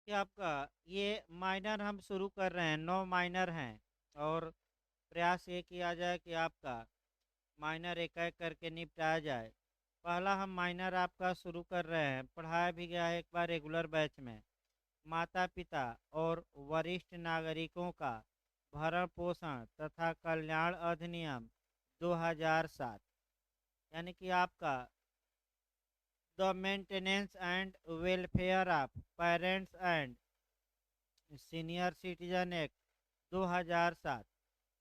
देखिए आपका ये माइनर हम शुरू कर रहे हैं, 9 माइनर हैं और प्रयास ये किया जाए कि आपका माइनर एक-एक करके निपटाया जाए। पहला हम माइनर आपका शुरू कर रहे हैं, पढ़ाया भी गया है एक बार रेगुलर बैच में। माता-पिता और वरिष्ठ नागरिकों का भरण-पोषण तथा कल्याण अधिनियम 2007 यानी कि आपका the maintenance and welfare of parents and senior citizen act 2007।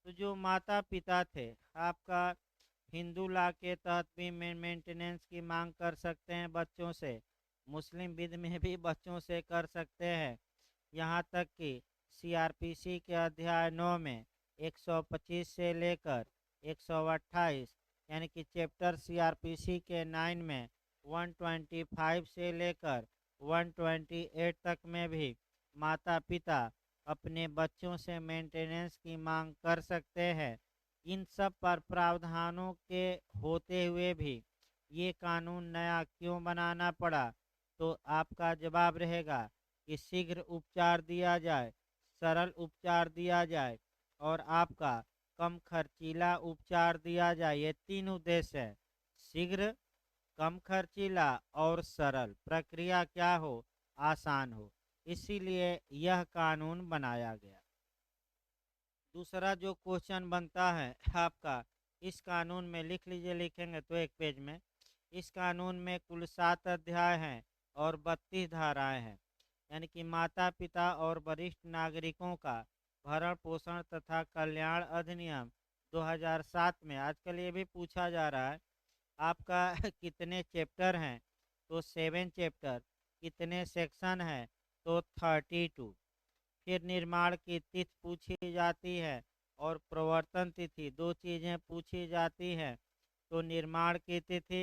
तो जो माता पिता थे आपका हिंदू लॉ के तहत भी मेंटेनेंस की मांग कर सकते हैं बच्चों से, मुस्लिम विध में भी बच्चों से कर सकते हैं। यहाँ तक कि सीआरपीसी के अध्याय 9 में 125 से लेकर 128 यानी कि चैप्टर सीआरपीसी के 9 में 125 से लेकर 128 तक में भी माता पिता अपने बच्चों से मेंटेनेंस की मांग कर सकते हैं। इन सब पर प्रावधानों के होते हुए भी ये कानून नया क्यों बनाना पड़ा? तो आपका जवाब रहेगा कि शीघ्र उपचार दिया जाए, सरल उपचार दिया जाए और आपका कम खर्चीला उपचार दिया जाए। ये तीन उद्देश्य है, शीघ्र, कम खर्चीला और सरल। प्रक्रिया क्या हो? आसान हो। इसीलिए यह कानून बनाया गया। दूसरा जो क्वेश्चन बनता है आपका, इस कानून में लिख लीजिए, लिखेंगे तो एक पेज में। इस कानून में कुल 7 अध्याय हैं और 32 धाराएं हैं। यानी कि माता पिता और वरिष्ठ नागरिकों का भरण पोषण तथा कल्याण अधिनियम 2007 में आजकल ये भी पूछा जा रहा है आपका कितने चैप्टर हैं? तो 7 चैप्टर। कितने सेक्शन हैं? तो 32। फिर निर्माण की तिथि पूछी जाती है और प्रवर्तन तिथि, दो चीज़ें पूछी जाती हैं। तो निर्माण की तिथि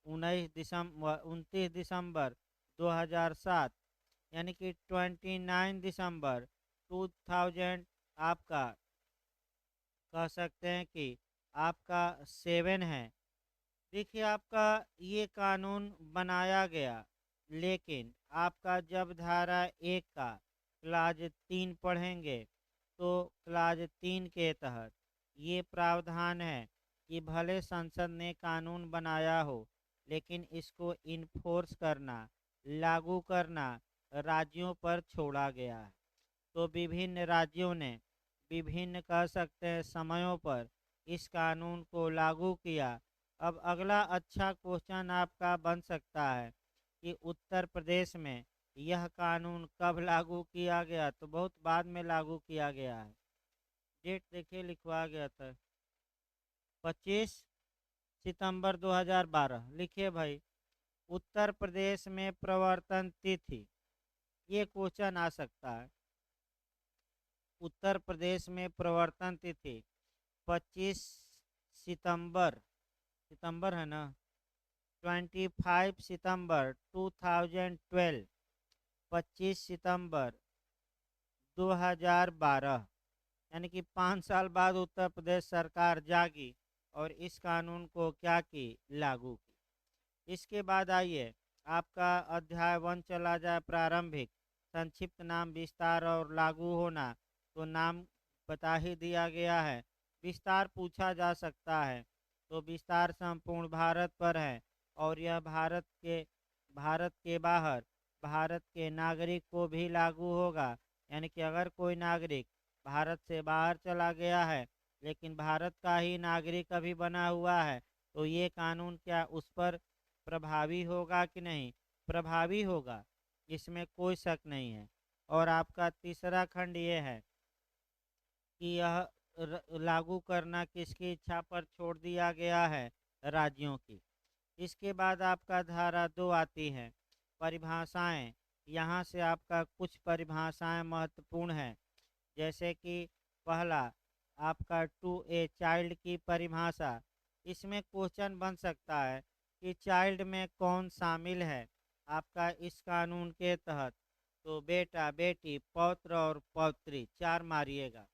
29 दिसंबर 2007 यानी कि 29 दिसंबर 2000 आपका कह सकते हैं कि आपका 7 है। देखिए आपका ये कानून बनाया गया, लेकिन आपका जब धारा 1 का क्लाज 3 पढ़ेंगे तो क्लाज 3 के तहत ये प्रावधान है कि भले संसद ने कानून बनाया हो, लेकिन इसको इन्फोर्स करना, लागू करना राज्यों पर छोड़ा गया है। तो विभिन्न राज्यों ने विभिन्न कह सकते हैं समयों पर इस कानून को लागू किया। अब अगला अच्छा क्वेश्चन आपका बन सकता है कि उत्तर प्रदेश में यह कानून कब लागू किया गया? तो बहुत बाद में लागू किया गया है। डेट देखिए लिखवा गया था 25 सितंबर 2012। लिखिए भाई, उत्तर प्रदेश में प्रवर्तन तिथि, ये क्वेश्चन आ सकता है। उत्तर प्रदेश में प्रवर्तन तिथि 25 सितंबर, सितंबर है ना, 25 सितंबर 2012, 25 सितंबर 2012 यानी कि 5 साल बाद उत्तर प्रदेश सरकार जागी और इस कानून को क्या की? लागू की। इसके बाद आइए आपका अध्याय 1 चला जाए, प्रारंभिक संक्षिप्त नाम विस्तार और लागू होना। तो नाम बता ही दिया गया है। विस्तार पूछा जा सकता है, तो विस्तार संपूर्ण भारत पर है और यह भारत के बाहर भारत के नागरिक को भी लागू होगा। यानी कि अगर कोई नागरिक भारत से बाहर चला गया है लेकिन भारत का ही नागरिक अभी बना हुआ है, तो ये कानून क्या उस पर प्रभावी होगा कि नहीं? प्रभावी होगा, इसमें कोई शक नहीं है। और आपका तीसरा खंड ये है कि यह लागू करना किसकी इच्छा पर छोड़ दिया गया है? राज्यों की। इसके बाद आपका धारा 2 आती है, परिभाषाएं। यहाँ से आपका कुछ परिभाषाएं महत्वपूर्ण है, जैसे कि पहला आपका 2A चाइल्ड की परिभाषा। इसमें क्वेश्चन बन सकता है कि चाइल्ड में कौन शामिल है आपका इस कानून के तहत? तो बेटा, बेटी, पौत्र और पौत्री, 4 मारिएगा।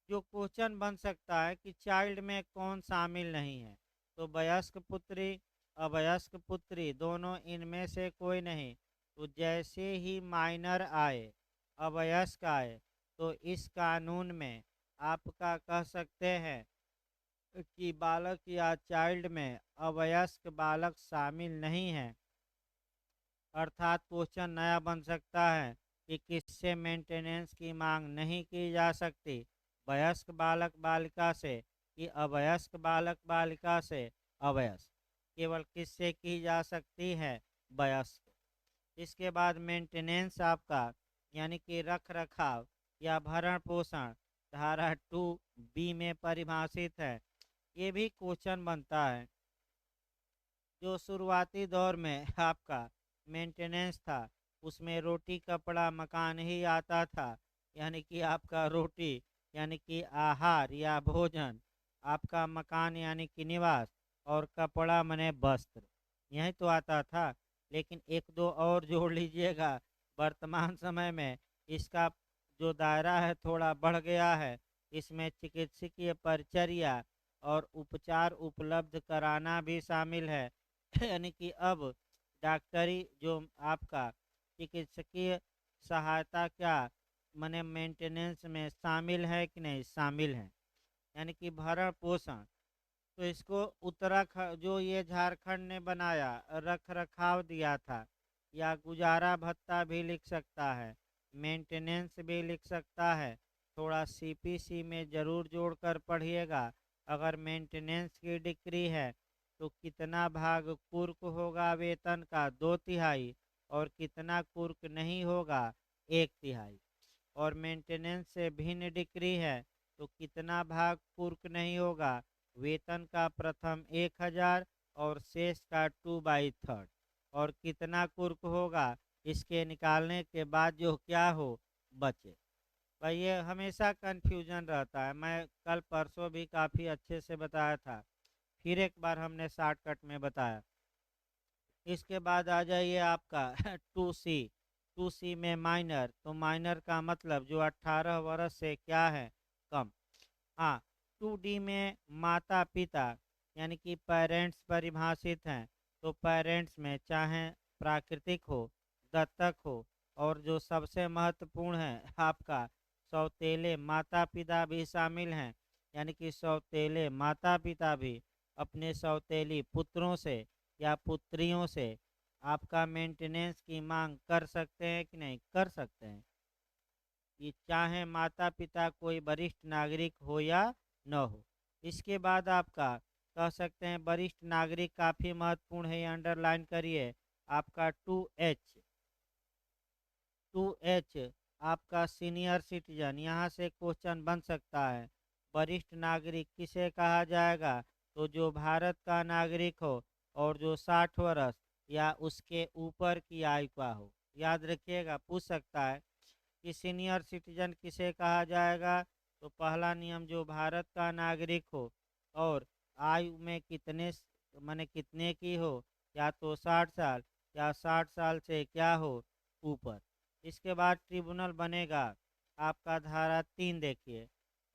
जो क्वेश्चन बन सकता है कि चाइल्ड में कौन शामिल नहीं है? तो वयस्क पुत्री, अवयस्क पुत्री, दोनों इनमें से कोई नहीं। तो जैसे ही माइनर आए, अवयस्क आए, तो इस कानून में आपका कह सकते हैं कि बालक या चाइल्ड में अवयस्क बालक शामिल नहीं है। अर्थात क्वेश्चन नया बन सकता है कि किससे मेंटेनेंस की मांग नहीं की जा सकती, वयस्क बालक बालिका से कि अवयस्क बालक बालिका से। अवयस्क केवल किससे की जा सकती है, वयस्क। इसके बाद मेंटेनेंस आपका यानी कि रख रखाव या भरण पोषण धारा 2B में परिभाषित है। ये भी क्वेश्चन बनता है। जो शुरुआती दौर में आपका मेंटेनेंस था, उसमें रोटी कपड़ा मकान ही आता था। यानी कि आपका रोटी यानी कि आहार या भोजन, आपका मकान यानी कि निवास, और कपड़ा मने वस्त्र, यही तो आता था। लेकिन एक दो और जोड़ लीजिएगा, वर्तमान समय में इसका जो दायरा है थोड़ा बढ़ गया है। इसमें चिकित्सकीय परिचर्या और उपचार उपलब्ध कराना भी शामिल है। यानी कि अब डॉक्टरी जो आपका चिकित्सकीय सहायता क्या मने मेंटेनेंस में शामिल है कि नहीं, शामिल है। यानी कि भरण पोषण, तो इसको उत्तराखंड जो ये झारखंड ने बनाया, रख रखाव दिया था, या गुजारा भत्ता भी लिख सकता है, मेंटेनेंस भी लिख सकता है। थोड़ा सीपीसी में जरूर जोड़कर पढ़िएगा। अगर मेंटेनेंस की डिग्री है तो कितना भाग कुर्क होगा वेतन का, 2/3, और कितना कुर्क नहीं होगा, 1/3। और मेंटेनेंस से भिन्न डिग्री है तो कितना भाग कुर्क नहीं होगा, वेतन का प्रथम 1,000 और शेष का 2/3, और कितना कुर्क होगा इसके निकालने के बाद जो क्या हो बचे। भाई ये हमेशा कंफ्यूजन रहता है। मैं कल परसों भी काफ़ी अच्छे से बताया था, फिर एक बार हमने शॉर्टकट में बताया। इसके बाद आ जाइए आपका 2C। 2C में माइनर, तो माइनर का मतलब जो 18 वर्ष से क्या है, कम। हाँ, 2D में माता पिता यानी कि पेरेंट्स परिभाषित हैं। तो पेरेंट्स में चाहे प्राकृतिक हो, दत्तक हो, और जो सबसे महत्वपूर्ण है आपका सौतेले माता पिता भी शामिल हैं। यानी कि सौतेले माता पिता भी अपने सौतेली पुत्रों से या पुत्रियों से आपका मेंटेनेंस की मांग कर सकते हैं कि नहीं, कर सकते हैं। ये चाहे माता पिता कोई वरिष्ठ नागरिक हो या न हो। इसके बाद आपका कह सकते हैं वरिष्ठ नागरिक काफ़ी महत्वपूर्ण है, ये अंडरलाइन करिए। आपका 2H। 2H आपका सीनियर सिटीजन, यहाँ से क्वेश्चन बन सकता है। वरिष्ठ नागरिक किसे कहा जाएगा, तो जो भारत का नागरिक हो और जो 60 वर्ष या उसके ऊपर की आयु का हो। याद रखिएगा, पूछ सकता है कि सीनियर सिटीजन किसे कहा जाएगा। तो पहला नियम जो भारत का नागरिक हो और आयु में माने कितने की हो, या तो 60 साल या 60 साल से क्या हो ऊपर। इसके बाद ट्रिब्यूनल बनेगा आपका धारा 3 देखिए,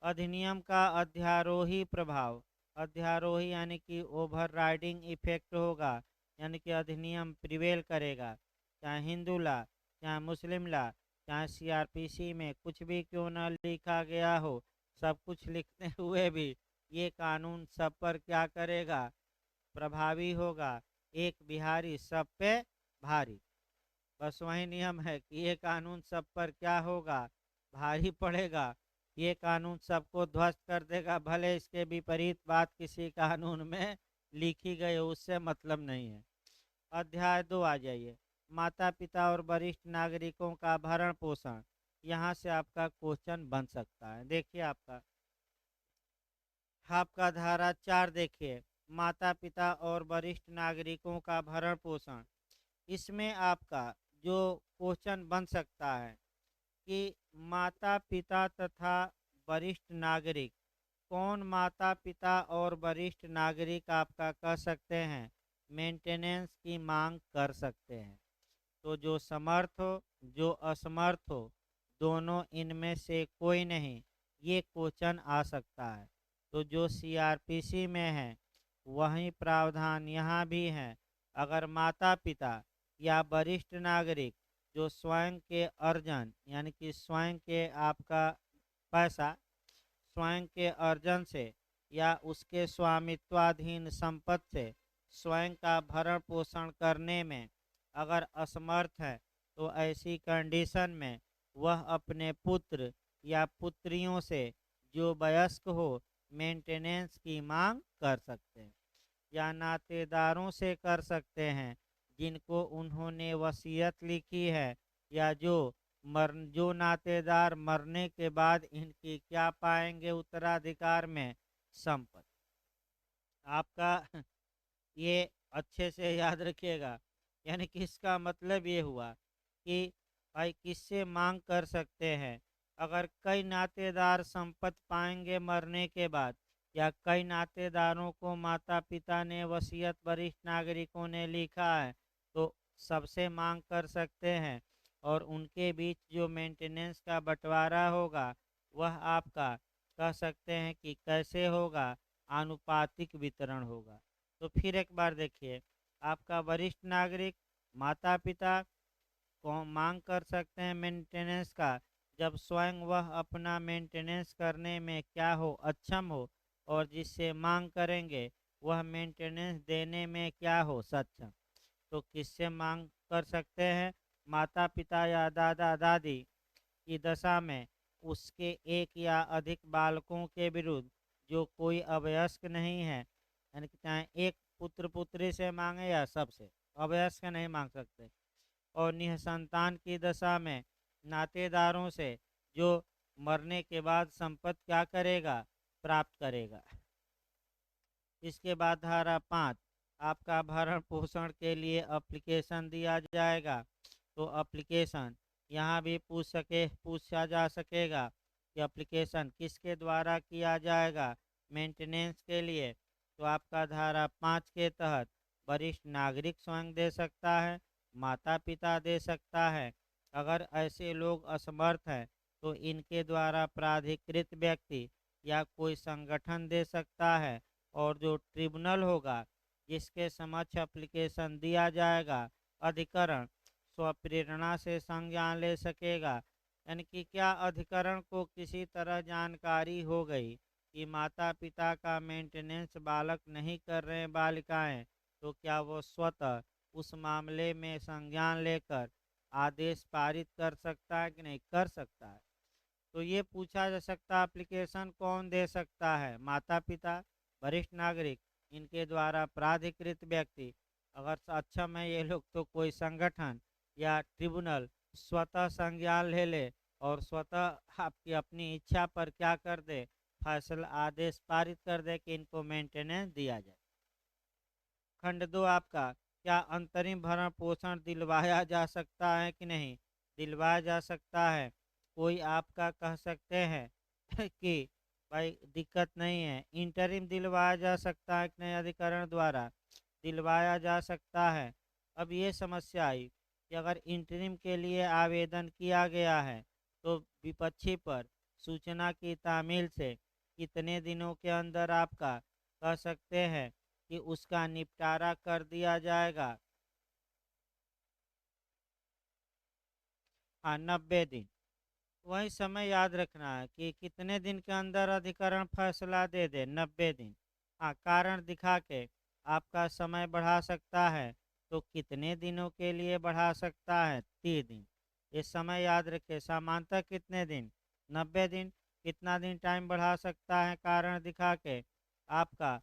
अधिनियम का अध्यारोही प्रभाव। अध्यारोही यानी कि ओवर राइडिंग इफेक्ट होगा, यानी कि अधिनियम प्रिवेल करेगा, चाहे हिंदू ला, चाहे मुस्लिम ला, चाहे सीआरपीसी में कुछ भी क्यों न लिखा गया हो। सब कुछ लिखते हुए भी ये कानून सब पर क्या करेगा, प्रभावी होगा। एक बिहारी सब पे भारी, बस वही नियम है कि ये कानून सब पर क्या होगा, भारी पड़ेगा। ये कानून सबको ध्वस्त कर देगा, भले इसके विपरीत बात किसी कानून में लिखी गई हो, उससे मतलब नहीं है। अध्याय 2 आ जाइए, माता पिता और वरिष्ठ नागरिकों का भरण पोषण। यहाँ से आपका क्वेश्चन बन सकता है। देखिए आपका धारा 4 देखिए, माता पिता और वरिष्ठ नागरिकों का भरण पोषण। इसमें आपका जो क्वेश्चन बन सकता है कि माता पिता तथा वरिष्ठ नागरिक, कौन माता पिता और वरिष्ठ नागरिक आपका कह सकते हैं मेंटेनेंस की मांग कर सकते हैं। तो जो समर्थ हो, जो असमर्थ हो, दोनों इनमें से कोई नहीं, ये क्वेश्चन आ सकता है। तो जो सीआरपीसी में है वही प्रावधान यहाँ भी है। अगर माता पिता या वरिष्ठ नागरिक जो स्वयं के अर्जन यानी कि स्वयं के आपका पैसा स्वयं के अर्जन से या उसके स्वामित्वाधीन संपत्ति से स्वयं का भरण पोषण करने में अगर असमर्थ है, तो ऐसी कंडीशन में वह अपने पुत्र या पुत्रियों से जो वयस्क हो मेंटेनेंस की मांग कर सकते हैं, या नातेदारों से कर सकते हैं जिनको उन्होंने वसीयत लिखी है, या जो नातेदार मरने के बाद इनकी क्या पाएंगे उत्तराधिकार में, संपत्ति। आपका ये अच्छे से याद रखिएगा। यानी कि इसका मतलब ये हुआ कि भाई किससे मांग कर सकते हैं, अगर कई नातेदार संपत्ति पाएंगे मरने के बाद, या कई नातेदारों को माता पिता ने वसीयत वरिष्ठ नागरिकों ने लिखा है, तो सबसे मांग कर सकते हैं। और उनके बीच जो मेंटेनेंस का बंटवारा होगा वह आपका कह सकते हैं कि कैसे होगा, आनुपातिक वितरण होगा। तो फिर एक बार देखिए, आपका वरिष्ठ नागरिक माता पिता को मांग कर सकते हैं मेंटेनेंस का, जब स्वयं वह अपना मेंटेनेंस करने में क्या हो, अक्षम हो, और जिससे मांग करेंगे वह मेंटेनेंस देने में क्या हो, सक्षम। तो किससे मांग कर सकते हैं, माता पिता या दादा दादी की दशा में उसके एक या अधिक बालकों के विरुद्ध जो कोई अवयस्क नहीं है, यानी कि चाहे एक पुत्र पुत्री से मांगे या सबसे, अवयस्क नहीं मांग सकते। और निसंतान की दशा में नातेदारों से जो मरने के बाद संपत्ति क्या करेगा, प्राप्त करेगा। इसके बाद धारा 5, आपका भरण पोषण के लिए एप्लीकेशन दिया जाएगा। तो एप्लीकेशन यहाँ भी पूछा जा सकेगा कि एप्लीकेशन किसके द्वारा किया जाएगा मेंटेनेंस के लिए। तो आपका धारा 5 के तहत वरिष्ठ नागरिक स्वयं दे सकता है, माता पिता दे सकता है। अगर ऐसे लोग असमर्थ हैं तो इनके द्वारा प्राधिकृत व्यक्ति या कोई संगठन दे सकता है। और जो ट्रिब्यूनल होगा जिसके समक्ष एप्लीकेशन दिया जाएगा, अधिकरण स्वप्रेरणा से संज्ञान ले सकेगा। यानी कि क्या अधिकरण को किसी तरह जानकारी हो गई कि माता पिता का मेंटेनेंस बालक नहीं कर रहे हैं बालिकाएं, तो क्या वो स्वतः उस मामले में संज्ञान लेकर आदेश पारित कर सकता है कि नहीं कर सकता है। तो ये पूछा जा सकता है एप्लीकेशन कौन दे सकता है, माता पिता, वरिष्ठ नागरिक, इनके द्वारा प्राधिकृत व्यक्ति। अगर सक्षम है ये लोग तो कोई संगठन या ट्रिब्यूनल स्वतः संज्ञान ले ले और स्वतः आपकी अपनी इच्छा पर क्या कर दे, फैसला आदेश पारित कर दे कि इनको मेंटेनेंस दिया जाए। खंड 2 आपका, क्या अंतरिम भरण पोषण दिलवाया जा सकता है कि नहीं, दिलवाया जा सकता है। कोई आपका कह सकते हैं कि भाई दिक्कत नहीं है, इंटरिम दिलवाया जा सकता है कि नहीं, अधिकरण द्वारा दिलवाया जा सकता है। अब ये समस्या आई कि अगर इंटरिम के लिए आवेदन किया गया है तो विपक्षी पर सूचना की तामील से कितने दिनों के अंदर आपका कह सकते हैं कि उसका निपटारा कर दिया जाएगा। हाँ, 90 दिन। वही समय याद रखना है कि कितने दिन के अंदर अधिकरण फैसला दे दे, 90 दिन। हाँ, कारण दिखा के आपका समय बढ़ा सकता है, तो कितने दिनों के लिए बढ़ा सकता है, 30 दिन। ये समय याद रखे, सामान्यतः कितने दिन, 90 दिन। कितना दिन टाइम बढ़ा सकता है कारण दिखा के, आपका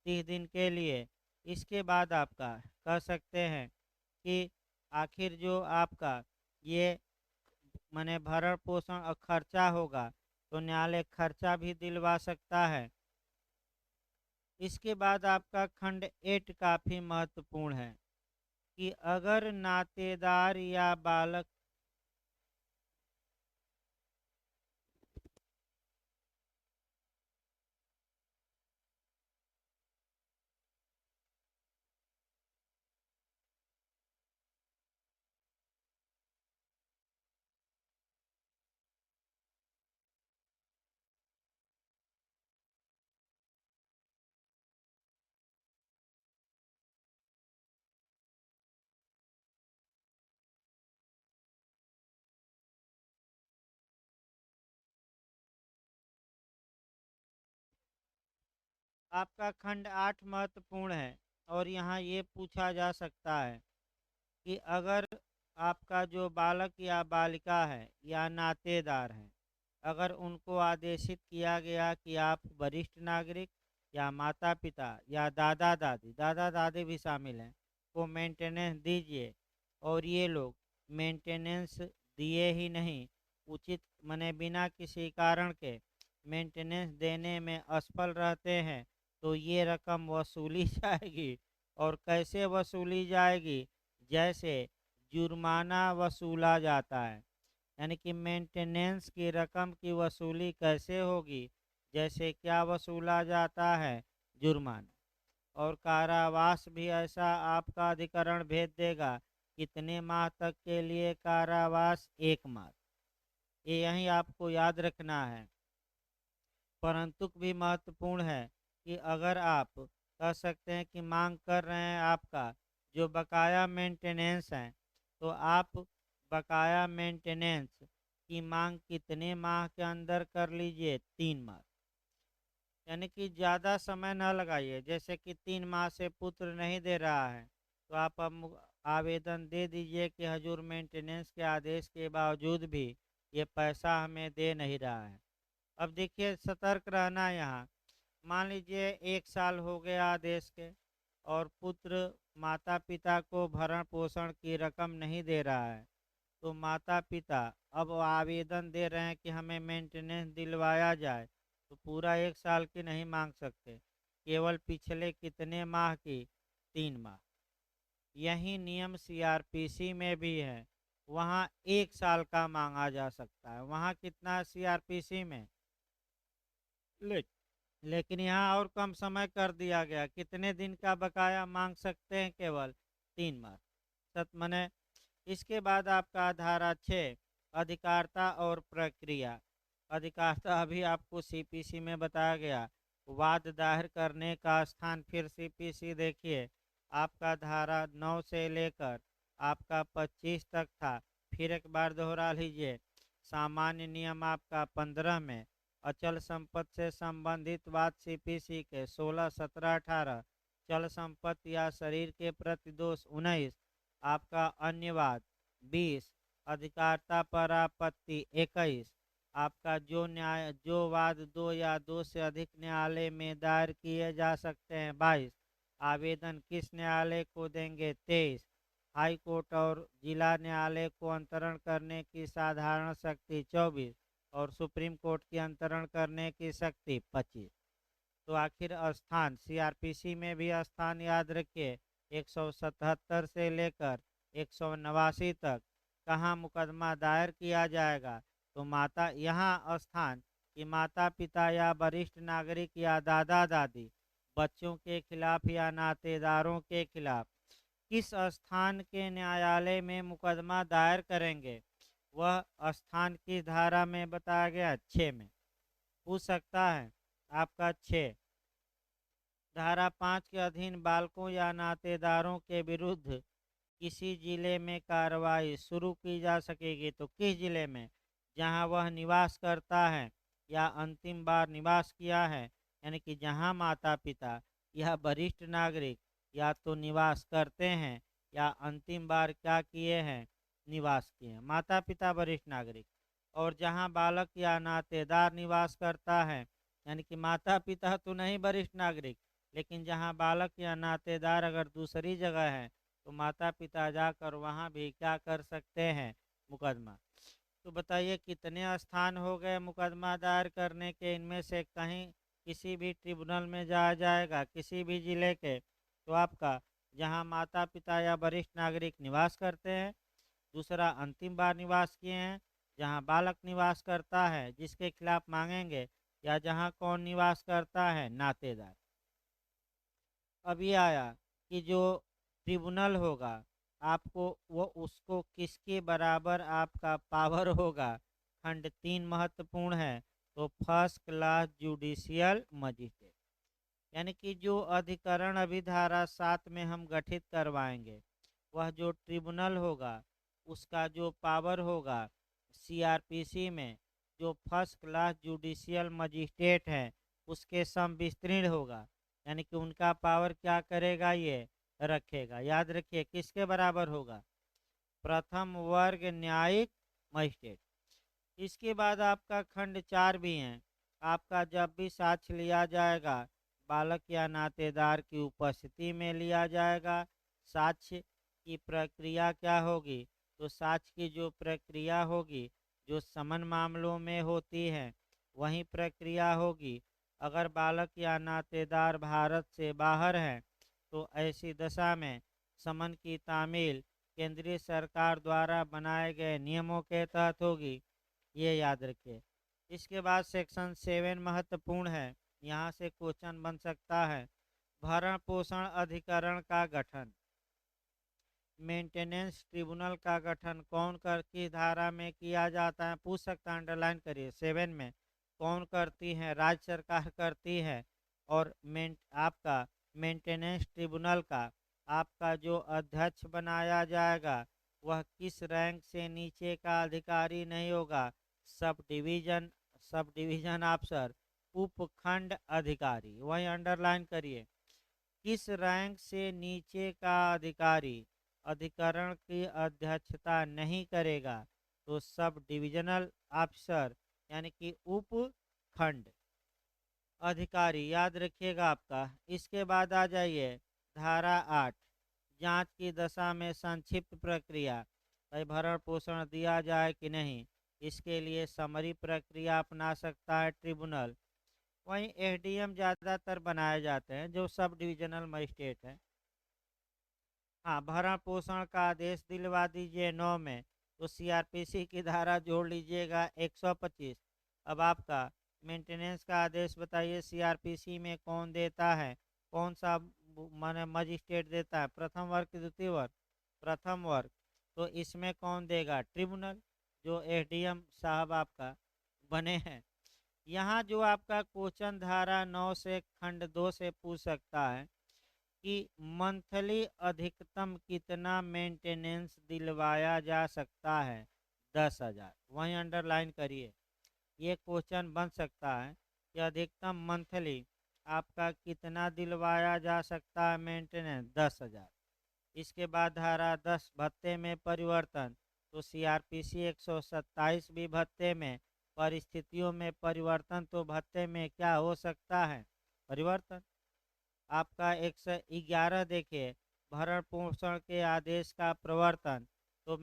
30 दिन के लिए। इसके बाद आपका कह सकते हैं कि आखिर जो आपका ये माने भरण पोषण और खर्चा होगा, तो न्यायालय खर्चा भी दिलवा सकता है। इसके बाद आपका खंड 8 काफी महत्वपूर्ण है कि अगर नातेदार या बालक आपका खंड 8 महत्वपूर्ण है और यहाँ ये पूछा जा सकता है कि अगर आपका जो बालक या बालिका है या नातेदार हैं, अगर उनको आदेशित किया गया कि आप वरिष्ठ नागरिक या माता-पिता या दादा-दादी, दादा-दादी भी शामिल हैं, को मेंटेनेंस दीजिए और ये लोग मेंटेनेंस दिए ही नहीं, उचित माने बिना किसी कारण के मेंटेनेंस देने में असफल रहते हैं, तो ये रकम वसूली जाएगी। और कैसे वसूली जाएगी? जैसे जुर्माना वसूला जाता है। यानी कि मेंटेनेंस की रकम की वसूली कैसे होगी? जैसे क्या वसूला जाता है? जुर्माना। और कारावास भी ऐसा आपका अधिकरण भेज देगा। कितने माह तक के लिए कारावास? 1 माह। ये यहीं आपको याद रखना है। परंतु भी महत्वपूर्ण है कि अगर आप कह सकते हैं कि मांग कर रहे हैं आपका जो बकाया मेंटेनेंस है, तो आप बकाया मेंटेनेंस की मांग कितने माह के अंदर कर लीजिए? 3 माह। यानी कि ज़्यादा समय न लगाइए। जैसे कि 3 माह से पुत्र नहीं दे रहा है, तो आप अब आवेदन दे दीजिए कि हजूर मेंटेनेंस के आदेश के बावजूद भी ये पैसा हमें दे नहीं रहा है। अब देखिए सतर्क रहना यहाँ। मान लीजिए 1 साल हो गया आदेश के और पुत्र माता-पिता को भरण-पोषण की रकम नहीं दे रहा है, तो माता-पिता अब आवेदन दे रहे हैं कि हमें मेंटेनेंस दिलवाया जाए, तो पूरा 1 साल की नहीं माँग सकते, केवल पिछले कितने माह की? 3 माह। यही नियम सीआरपीसी में भी है, वहाँ 1 साल का माँगा जा सकता है। वहाँ कितना है सीआरपीसी में? ले लेकिन यहाँ और कम समय कर दिया गया। कितने दिन का बकाया माँग सकते हैं? केवल 3 माह। सत मने इसके बाद आपका धारा 6 अधिकारिता और प्रक्रिया। अधिकारिता अभी आपको सीपीसी में बताया गया। वाद दायर करने का स्थान फिर सीपीसी देखिए, आपका धारा 9 से लेकर आपका 25 तक था। फिर एक बार दोहरा लीजिए। सामान्य नियम आपका 15 में, अचल संपत्ति से संबंधित वाद सीपीसी के 16, 17, 18, चल संपत्ति या शरीर के प्रति दोष 19, आपका अन्यवाद 20, अधिकारिता पर आपत्ति 21, आपका जो वाद 2 या 2 से अधिक न्यायालय में दायर किए जा सकते हैं 22, आवेदन किस न्यायालय को देंगे 23, हाई कोर्ट और जिला न्यायालय को अंतरण करने की साधारण शक्ति 24 और सुप्रीम कोर्ट की अंतरण करने की शक्ति 25। तो आखिर स्थान सीआरपीसी में भी स्थान याद रखिए 177 से लेकर 189 तक कहाँ मुकदमा दायर किया जाएगा? तो माता यहाँ स्थान कि माता पिता या वरिष्ठ नागरिक या दादा दादी बच्चों के खिलाफ या नातेदारों के खिलाफ किस स्थान के न्यायालय में मुकदमा दायर करेंगे, वह स्थान की धारा में बताया गया 6 में। पूछ सकता है आपका 6 धारा 5 के अधीन बालकों या नातेदारों के विरुद्ध किसी जिले में कार्रवाई शुरू की जा सकेगी, तो किस जिले में? जहां वह निवास करता है या अंतिम बार निवास किया है। यानी कि जहां माता पिता या वरिष्ठ नागरिक या तो निवास करते हैं या अंतिम बार क्या किए हैं? निवास किए हैं, माता पिता वरिष्ठ नागरिक। और जहां बालक या नातेदार निवास करता है, यानी कि माता पिता तो नहीं वरिष्ठ नागरिक, लेकिन जहां बालक या नातेदार अगर दूसरी जगह है, तो माता पिता जाकर वहाँ भी क्या कर सकते हैं? मुकदमा। तो बताइए कितने स्थान हो गए मुकदमा दायर करने के? इनमें से कहीं किसी भी ट्रिब्यूनल में जाया जाएगा, किसी भी जिले के, तो आपका जहाँ माता पिता या वरिष्ठ नागरिक निवास करते हैं, दूसरा अंतिम बार निवास किए हैं, जहाँ बालक निवास करता है जिसके खिलाफ मांगेंगे, या जहाँ कौन निवास करता है? नातेदार। अब ये आया कि जो ट्रिब्यूनल होगा आपको वो उसको किसके बराबर आपका पावर होगा? खंड 3 महत्वपूर्ण है, तो फर्स्ट क्लास जुडिशियल मजिस्ट्रेट। यानी कि जो अधिकरण अभी धारा 7 में हम गठित करवाएंगे, वह जो ट्रिब्यूनल होगा उसका जो पावर होगा सीआरपीसी में, जो फर्स्ट क्लास जुडिशियल मजिस्ट्रेट है उसके सम विस्तीर्ण होगा। यानी कि उनका पावर क्या करेगा, ये रखेगा। याद रखिए किसके बराबर होगा, प्रथम वर्ग न्यायिक मजिस्ट्रेट। इसके बाद आपका खंड 4 भी है। आपका जब भी साक्ष्य लिया जाएगा बालक या नातेदार की उपस्थिति में लिया जाएगा। साक्ष्य की प्रक्रिया क्या होगी, तो साक्ष्य की जो प्रक्रिया होगी जो समन मामलों में होती है वही प्रक्रिया होगी। अगर बालक या नातेदार भारत से बाहर हैं तो ऐसी दशा में समन की तामील केंद्रीय सरकार द्वारा बनाए गए नियमों के तहत होगी, ये याद रखिए। इसके बाद सेक्शन 7 महत्वपूर्ण है, यहाँ से क्वेश्चन बन सकता है। भरण पोषण अधिकरण का गठन, मेंटेनेंस ट्रिब्यूनल का गठन कौन कर की धारा में किया जाता है, पूछ सकता है, अंडरलाइन करिए। 7 में कौन करती है, राज्य सरकार करती है। और आपका मेंटेनेंस ट्रिब्यूनल का आपका जो अध्यक्ष बनाया जाएगा वह किस रैंक से नीचे का अधिकारी नहीं होगा, सब डिवीजन अफसर, उपखंड अधिकारी, वही अंडरलाइन करिए। किस रैंक से नीचे का अधिकारी अधिकरण की अध्यक्षता नहीं करेगा, तो सब डिविजनल ऑफिसर यानी कि उपखंड अधिकारी, याद रखिएगा आपका। इसके बाद आ जाइए धारा 8, जांच की दशा में संक्षिप्त प्रक्रिया, भाई भरण पोषण दिया जाए कि नहीं, इसके लिए समरी प्रक्रिया अपना सकता है ट्रिब्यूनल। वहीं एसडीएम ज़्यादातर बनाए जाते हैं जो सब डिविजनल मजिस्ट्रेट हैं। हाँ, भरण पोषण का आदेश दिलवा दीजिए 9 में, तो सीआरपीसी की धारा जोड़ लीजिएगा 125। अब आपका मेंटेनेंस का आदेश बताइए सीआरपीसी में कौन देता है, कौन सा माने मजिस्ट्रेट देता है, प्रथम वर्ग की द्वितीय वर्ग, प्रथम वर्ग। तो इसमें कौन देगा, ट्रिब्यूनल, जो एसडीएम साहब आपका बने हैं। यहाँ जो आपका क्वेश्चन धारा 9 से खंड 2 से पूछ सकता है कि मंथली अधिकतम कितना मेंटेनेंस दिलवाया जा सकता है, 10,000, वहीं अंडरलाइन करिए। ये क्वेश्चन बन सकता है कि अधिकतम मंथली आपका कितना दिलवाया जा सकता है मेंटेनेंस, 10,000। इसके बाद धारा 10 भत्ते में परिवर्तन, तो सीआरपीसी 127 भी भत्ते में, परिस्थितियों में परिवर्तन, तो भत्ते में क्या हो सकता है, परिवर्तन। आपका 111 देखिए, भरण पोषण के आदेश का प्रवर्तन, तो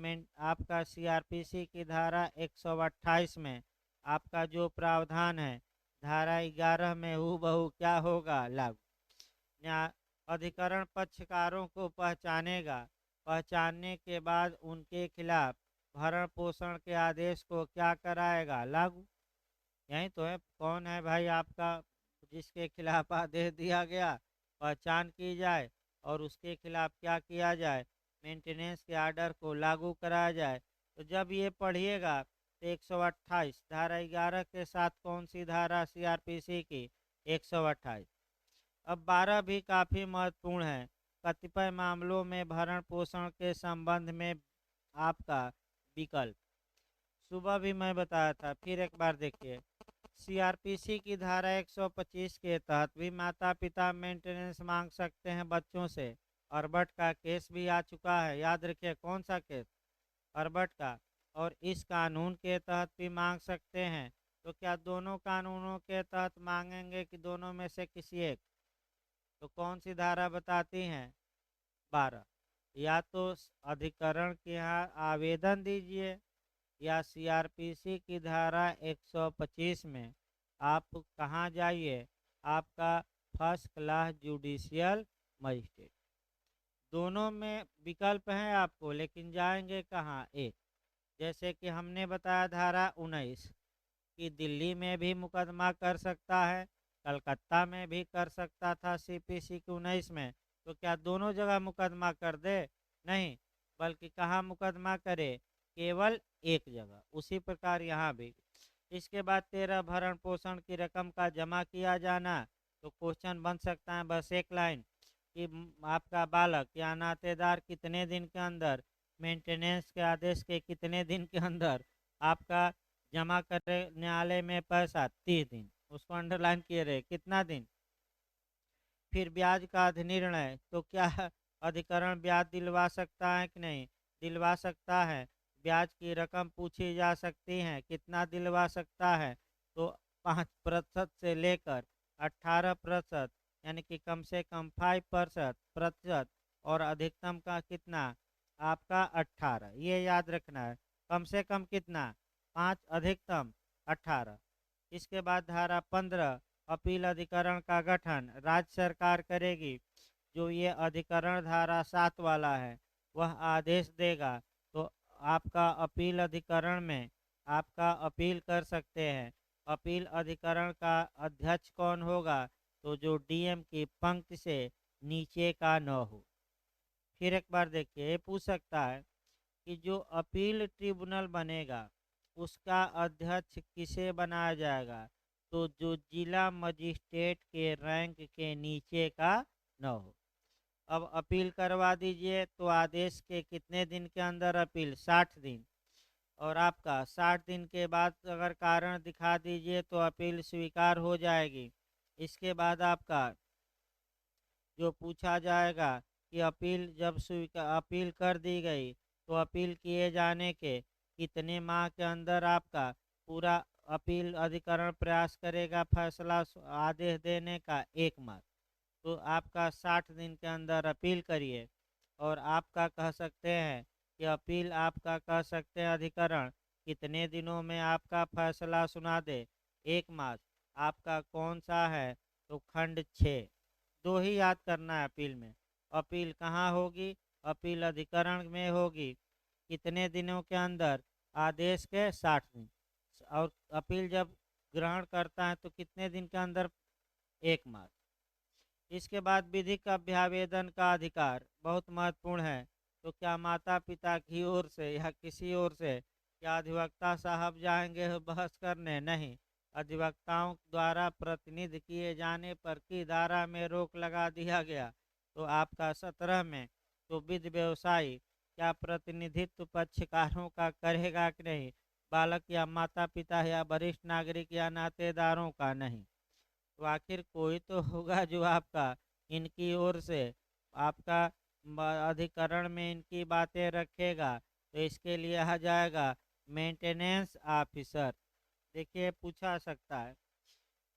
आपका सीआरपीसी की धारा 128 में आपका जो प्रावधान है धारा 11 में हूबहू क्या होगा, लागू। न्याय अधिकरण पक्षकारों को पहचानेगा, पहचानने के बाद उनके खिलाफ भरण पोषण के आदेश को क्या कराएगा, लागू। यही तो है, कौन है भाई आपका जिसके खिलाफ आदेश दिया गया, पहचान की जाए और उसके खिलाफ क्या किया जाए, मेंटेनेंस के आर्डर को लागू कराया जाए। तो जब ये पढ़िएगा तो 128 धारा 11 के साथ कौन सी धारा सीआरपीसी की, 128। अब 12 भी काफ़ी महत्वपूर्ण है। कतिपय मामलों में भरण पोषण के संबंध में आपका विकल्प, सुबह भी मैं बताया था, फिर एक बार देखिए। सीआरपीसी की धारा 125 के तहत भी माता पिता मेंटेनेंस मांग सकते हैं बच्चों से। अर्बट का केस भी आ चुका है, याद रखिए कौन सा केस, अर्बट का। और इस कानून के तहत भी मांग सकते हैं। तो क्या दोनों कानूनों के तहत मांगेंगे कि दोनों में से किसी एक, तो कौन सी धारा बताती हैं, 12। या तो अधिकरण के यहाँ आवेदन दीजिए या सीआरपीसी की धारा 125 में आप कहाँ जाइए, आपका फर्स्ट क्लास जुडिशियल मजिस्ट्रेट। दोनों में विकल्प हैं आपको, लेकिन जाएंगे कहाँ, एक। जैसे कि हमने बताया धारा 19 कि दिल्ली में भी मुकदमा कर सकता है, कलकत्ता में भी कर सकता था सीपीसी के 19 में। तो क्या दोनों जगह मुकदमा कर दे, नहीं, बल्कि कहाँ मुकदमा करे, केवल एक जगह। उसी प्रकार यहाँ भी। इसके बाद 13 भरण पोषण की रकम का जमा किया जाना, तो क्वेश्चन बन सकता है बस एक लाइन कि आपका बालक या नातेदार कितने दिन के अंदर, मेंटेनेंस के आदेश के कितने दिन के अंदर आपका जमा करे न्यायालय में पैसा, 30 दिन, उसको अंडरलाइन किए रहे, कितना दिन, फिर ब्याज का अधिनिर्णय, तो क्या अधिकरण ब्याज दिलवा सकता है कि नहीं? दिलवा सकता है। ब्याज की रकम पूछी जा सकती है, कितना दिलवा सकता है? तो 5% से लेकर 18%, यानी कि कम से कम 5% और अधिकतम का कितना? आपका 18। ये याद रखना है। कम से कम कितना? 5, अधिकतम 18। इसके बाद धारा 15, अपील अधिकरण का गठन राज्य सरकार करेगी। जो ये अधिकरण धारा 7 वाला है, वह आदेश देगा। तो आपका अपील अधिकरण में आपका अपील कर सकते हैं। अपील अधिकरण का अध्यक्ष कौन होगा? तो जो डीएम की पंक्ति से नीचे का न हो। फिर एक बार देखिए, ये पूछ सकता है कि जो अपील ट्रिब्यूनल बनेगा, उसका अध्यक्ष किसे बनाया जाएगा? तो जो जिला मजिस्ट्रेट के रैंक के नीचे का न हो। अब अपील करवा दीजिए, तो आदेश के कितने दिन के अंदर अपील? 60 दिन। और आपका 60 दिन के बाद अगर कारण दिखा दीजिए तो अपील स्वीकार हो जाएगी। इसके बाद आपका जो पूछा जाएगा कि अपील जब स्वीकार अपील कर दी गई, तो अपील किए जाने के कितने माह के अंदर आपका पूरा अपील अधिकरण प्रयास करेगा फैसला आदेश देने का? 1 माह। तो आपका 60 दिन के अंदर अपील करिए। और आपका कह सकते हैं कि अपील आपका कह सकते हैं अधिकरण कितने दिनों में आपका फैसला सुना दे? 1 माह। आपका कौन सा है? तो खंड 6। दो ही याद करना है अपील में। अपील कहाँ होगी? अपील अधिकरण में होगी। कितने दिनों के अंदर? आदेश के 60 दिन। और अपील जब ग्रहण करता है तो कितने दिन के अंदर? 1 माह। इसके बाद विधिक अभ्यावेदन का अधिकार बहुत महत्वपूर्ण है। तो क्या माता पिता की ओर से या किसी ओर से क्या अधिवक्ता साहब जाएंगे बहस करने? नहीं। अधिवक्ताओं द्वारा प्रतिनिधि किए जाने पर की धारा में रोक लगा दिया गया? तो आपका 17 में। तो विधि व्यवसायी क्या प्रतिनिधित्व पक्षकारों का करेगा कि नहीं? बालक या माता पिता या वरिष्ठ नागरिक या नातेदारों का? नहीं। तो आखिर कोई तो होगा जो आपका इनकी ओर से आपका अधिकरण में इनकी बातें रखेगा। तो इसके लिए आ जाएगा मेंटेनेंस ऑफिसर। देखिए, पूछा सकता है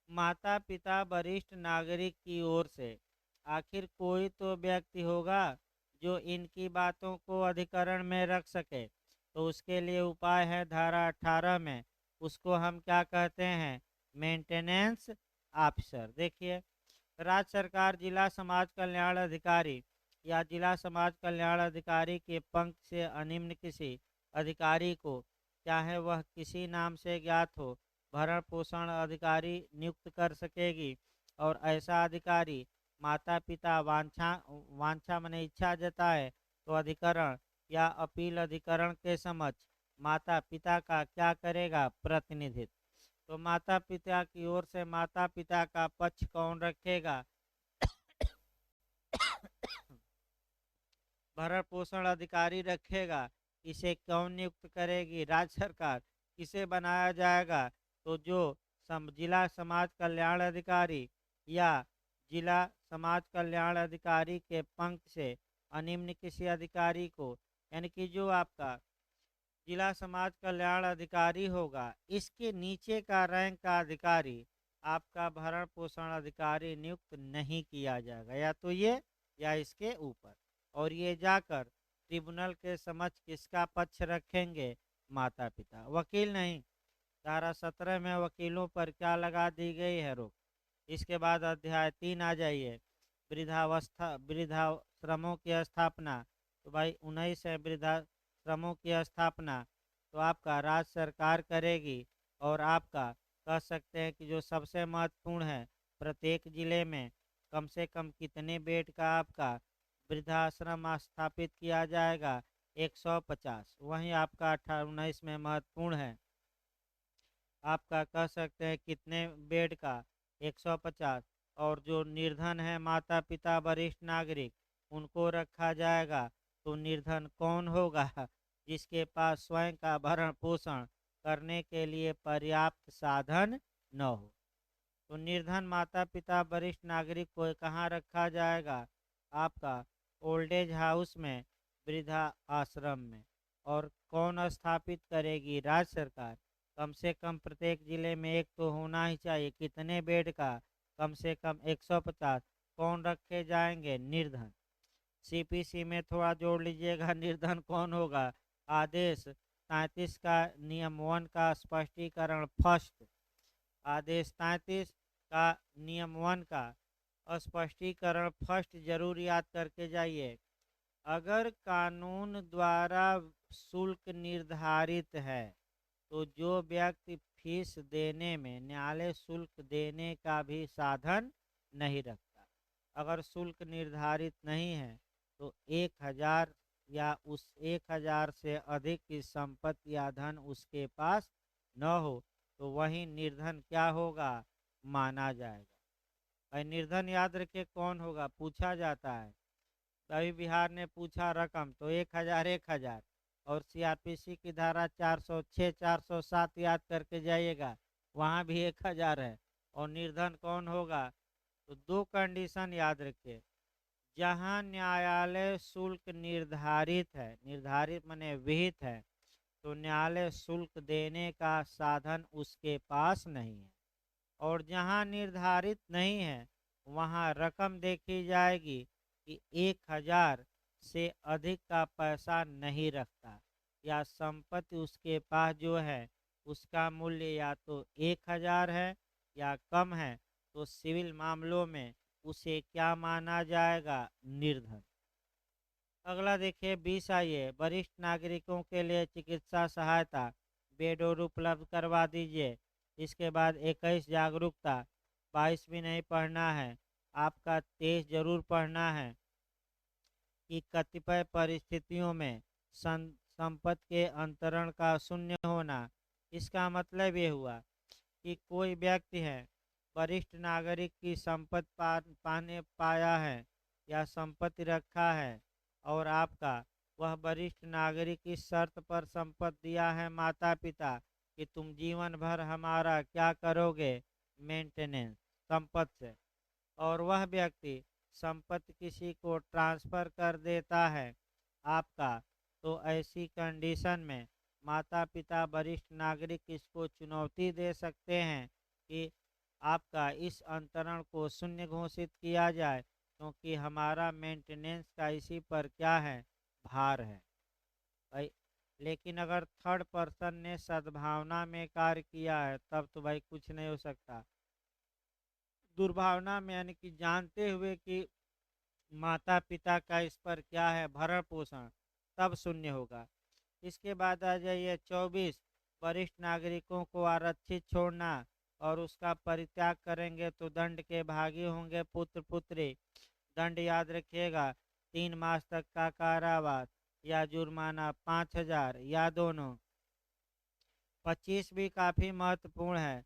माता पिता वरिष्ठ नागरिक की ओर से आखिर कोई तो व्यक्ति होगा जो इनकी बातों को अधिकरण में रख सके। तो उसके लिए उपाय है धारा 18 में। उसको हम क्या कहते हैं? Maintenance officer. देखिए, राज्य सरकार जिला समाज कल्याण अधिकारी या जिला समाज कल्याण अधिकारी के पंक्ति से अनिम्न किसी अधिकारी को, चाहे वह किसी नाम से ज्ञात हो, भरण पोषण अधिकारी नियुक्त कर सकेगी। और ऐसा अधिकारी माता पिता वांछा वांछा माने इच्छा जताए तो अधिकरण या अपील अधिकरण के समक्ष माता पिता का क्या करेगा? प्रतिनिधित्व। तो माता पिता की ओर से माता पिता का पक्ष कौन रखेगा? भरण पोषण अधिकारी रखेगा। इसे कौन नियुक्त करेगी? राज्य सरकार। किसे बनाया जाएगा? तो जो जिला समाज कल्याण अधिकारी या जिला समाज कल्याण अधिकारी के पंक्ति से अनिम्न किसी अधिकारी को, यानी कि जो आपका जिला समाज कल्याण अधिकारी होगा, इसके नीचे का रैंक का अधिकारी आपका भरण पोषण अधिकारी नियुक्त नहीं किया जाएगा। या तो ये या इसके ऊपर। और ये जाकर ट्रिब्यूनल के समक्ष किसका पक्ष रखेंगे? माता पिता। वकील नहीं। धारा 17 में वकीलों पर क्या लगा दी गई है? रोक। इसके बाद अध्याय 3 आ जाइए, वृद्धाश्रमों की स्थापना। तो भाई 19 है वृद्धाश्रमों की स्थापना। तो आपका राज्य सरकार करेगी। और आपका कह सकते हैं कि जो सबसे महत्वपूर्ण है, प्रत्येक जिले में कम से कम कितने बेड का आपका वृद्धाश्रम स्थापित किया जाएगा? 150। वहीं आपका 18-19 में महत्वपूर्ण है, आपका कह सकते हैं कितने बेड का? 150। और जो निर्धन है माता पिता वरिष्ठ नागरिक, उनको रखा जाएगा। तो निर्धन कौन होगा? जिसके पास स्वयं का भरण पोषण करने के लिए पर्याप्त साधन न हो। तो निर्धन माता पिता वरिष्ठ नागरिक को कहाँ रखा जाएगा? आपका ओल्ड एज हाउस में, वृद्धा आश्रम में। और कौन स्थापित करेगी? राज्य सरकार। कम से कम प्रत्येक जिले में एक तो होना ही चाहिए। कितने बेड का? कम से कम 150। कौन रखे जाएंगे? निर्धन। सीपीसी में थोड़ा जोड़ लीजिएगा, निर्धन कौन होगा? आदेश 37 का नियम 1 का स्पष्टीकरण फर्स्ट। आदेश 33 का नियम 1 का स्पष्टीकरण फर्स्ट जरूर याद करके जाइए। अगर कानून द्वारा शुल्क निर्धारित है तो जो व्यक्ति फीस देने में न्यायालय शुल्क देने का भी साधन नहीं रखता। अगर शुल्क निर्धारित नहीं है तो 1000 या उस 1000 से अधिक की संपत्ति या धन उसके पास न हो तो वही निर्धन क्या होगा? माना जाएगा। भाई निर्धन याद रखिए कौन होगा? पूछा जाता है। कभी बिहार ने पूछा रकम तो 1000 1000। और सीआरपीसी की धारा 406 407 याद करके जाइएगा, वहाँ भी 1000 है। और निर्धन कौन होगा? तो दो कंडीशन याद रखिए। जहाँ न्यायालय शुल्क निर्धारित है, निर्धारित माने विहित है, तो न्यायालय शुल्क देने का साधन उसके पास नहीं है। और जहाँ निर्धारित नहीं है वहाँ रकम देखी जाएगी कि 1000 से अधिक का पैसा नहीं रखता, या संपत्ति उसके पास जो है उसका मूल्य या तो 1000 है या कम है, तो सिविल मामलों में उसे क्या माना जाएगा? निर्धन। अगला देखिए 20 आइए, वरिष्ठ नागरिकों के लिए चिकित्सा सहायता बेड और उपलब्ध करवा दीजिए। इसके बाद 21 जागरूकता। 22 भी नहीं पढ़ना है आपका, 23 जरूर पढ़ना है कि कतिपय परिस्थितियों में संपत्ति के अंतरण का शून्य होना। इसका मतलब ये हुआ कि कोई व्यक्ति है, वरिष्ठ नागरिक की संपत्ति पाने पाया है या संपत्ति रखा है, और आपका वह वरिष्ठ नागरिक इस शर्त पर संपत्ति दिया है माता पिता कि तुम जीवन भर हमारा क्या करोगे? मेंटेनेंस संपत्ति से। और वह व्यक्ति संपत्ति किसी को ट्रांसफर कर देता है आपका, तो ऐसी कंडीशन में माता पिता वरिष्ठ नागरिक इसको चुनौती दे सकते हैं कि आपका इस अंतरण को शून्य घोषित किया जाए, क्योंकि हमारा मेंटेनेंस का इसी पर क्या है? भार है भाई। लेकिन अगर थर्ड पर्सन ने सद्भावना में कार्य किया है तब तो भाई कुछ नहीं हो सकता। दुर्भावना में यानी कि जानते हुए कि माता पिता का इस पर क्या है भरण पोषण, तब शून्य होगा। इसके बाद आ जाइए 24, वरिष्ठ नागरिकों को आरक्षित छोड़ना और उसका परित्याग करेंगे तो दंड के भागी होंगे पुत्र पुत्री। दंड याद रखिएगा, 3 मास तक का कारावास या जुर्माना 5000 या दोनों। 25 भी काफी महत्वपूर्ण है।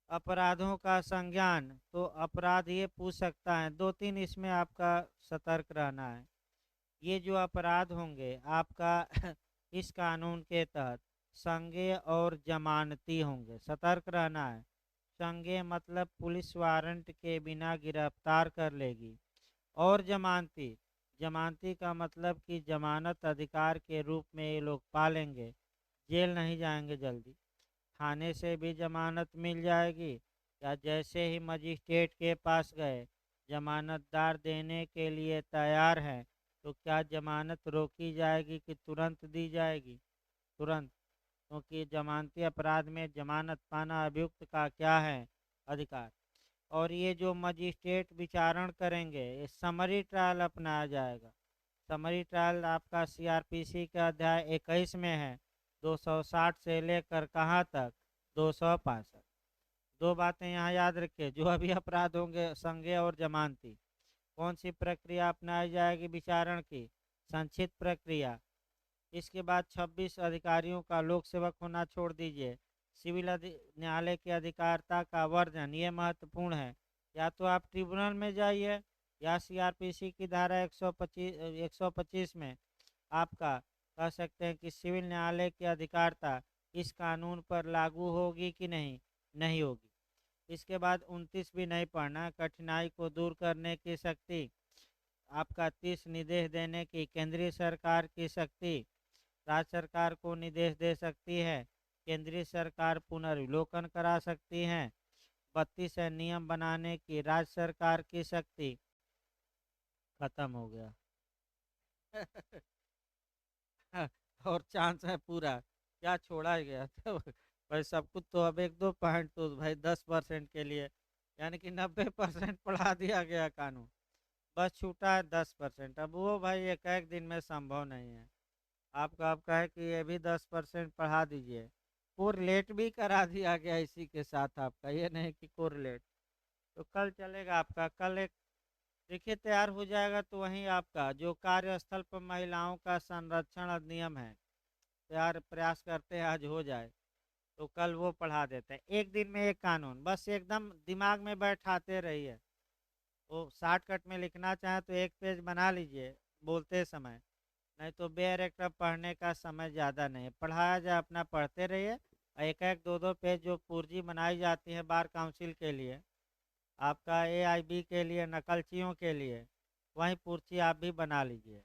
अपराधों का संज्ञान, तो अपराध ये पूछ सकता है, 2-3 इसमें आपका सतर्क रहना है। ये जो अपराध होंगे आपका इस कानून के तहत संज्ञेय और जमानती होंगे, सतर्क रहना है। संज्ञेय मतलब पुलिस वारंट के बिना गिरफ्तार कर लेगी। और जमानती, जमानती का मतलब कि जमानत अधिकार के रूप में ये लोग पालेंगे, जेल नहीं जाएंगे जल्दी। थाने से भी जमानत मिल जाएगी, या जैसे ही मजिस्ट्रेट के पास गए जमानतदार देने के लिए तैयार है तो क्या जमानत रोकी जाएगी कि तुरंत दी जाएगी? तुरंत, क्योंकि जमानती अपराध में जमानत पाना अभियुक्त का क्या है? अधिकार। और ये जो मजिस्ट्रेट विचारण करेंगे ये समरी ट्रायल अपनाया जाएगा। समरी ट्रायल आपका सीआरपीसी का अध्याय 21 में है, 260 से लेकर कहाँ तक? 265। दो बातें यहाँ याद रखिए, जो अभी अपराध होंगे संज्ञेय और जमानती, कौन सी प्रक्रिया अपनाई जाएगी विचारण की? संक्षिप्त प्रक्रिया। इसके बाद 26 अधिकारियों का लोक सेवक होना छोड़ दीजिए। सिविल न्यायालय की अधिकारिता का वर्जन, ये महत्वपूर्ण है। या तो आप ट्रिब्यूनल में जाइए या सीआरपीसी की धारा 125 में आपका कह सकते हैं कि सिविल न्यायालय की अधिकारिता इस कानून पर लागू होगी कि नहीं? नहीं होगी। इसके बाद 29 भी नहीं पढ़ना। कठिनाई को दूर करने की शक्ति आपका 30 निर्देश देने की केंद्रीय सरकार की शक्ति, राज्य सरकार को निर्देश दे सकती है, केंद्रीय सरकार पुनर्विलोकन करा सकती है। 32 है नियम बनाने की राज्य सरकार की शक्ति। खत्म हो गया। और चांस है पूरा, क्या छोड़ा गया था भाई सब कुछ। तो अब एक दो पॉइंट तो भाई 10% के लिए, यानी कि 90% पढ़ा दिया गया कानून, बस छूटा है 10%। अब वो भाई एक एक दिन में संभव नहीं है। आपका आपका है कि ये भी 10% पढ़ा दीजिए। कोरिलेट भी करा दिया गया इसी के साथ आपका, ये नहीं कि कोरिलेट। तो कल चलेगा आपका, कल एक देखिए तैयार हो जाएगा। तो वहीं आपका जो कार्यस्थल पर महिलाओं का संरक्षण अधिनियम है, तैयार प्रयास करते हैं आज हो जाए। तो कल वो पढ़ा देते हैं, एक दिन में एक कानून, बस एकदम दिमाग में बैठाते रहिए। वो शॉर्टकट में लिखना चाहें तो एक पेज बना लीजिए बोलते समय, नहीं तो बेयर पढ़ने का समय ज़्यादा नहीं है। पढ़ाया जाए अपना पढ़ते रहिए, और एक एक दो दो पेज जो पूर्जी बनाई जाती है बार काउंसिल के लिए, आपका एआईबी के लिए, नकलचियों के लिए, वहीं पूर्ची आप भी बना लीजिए।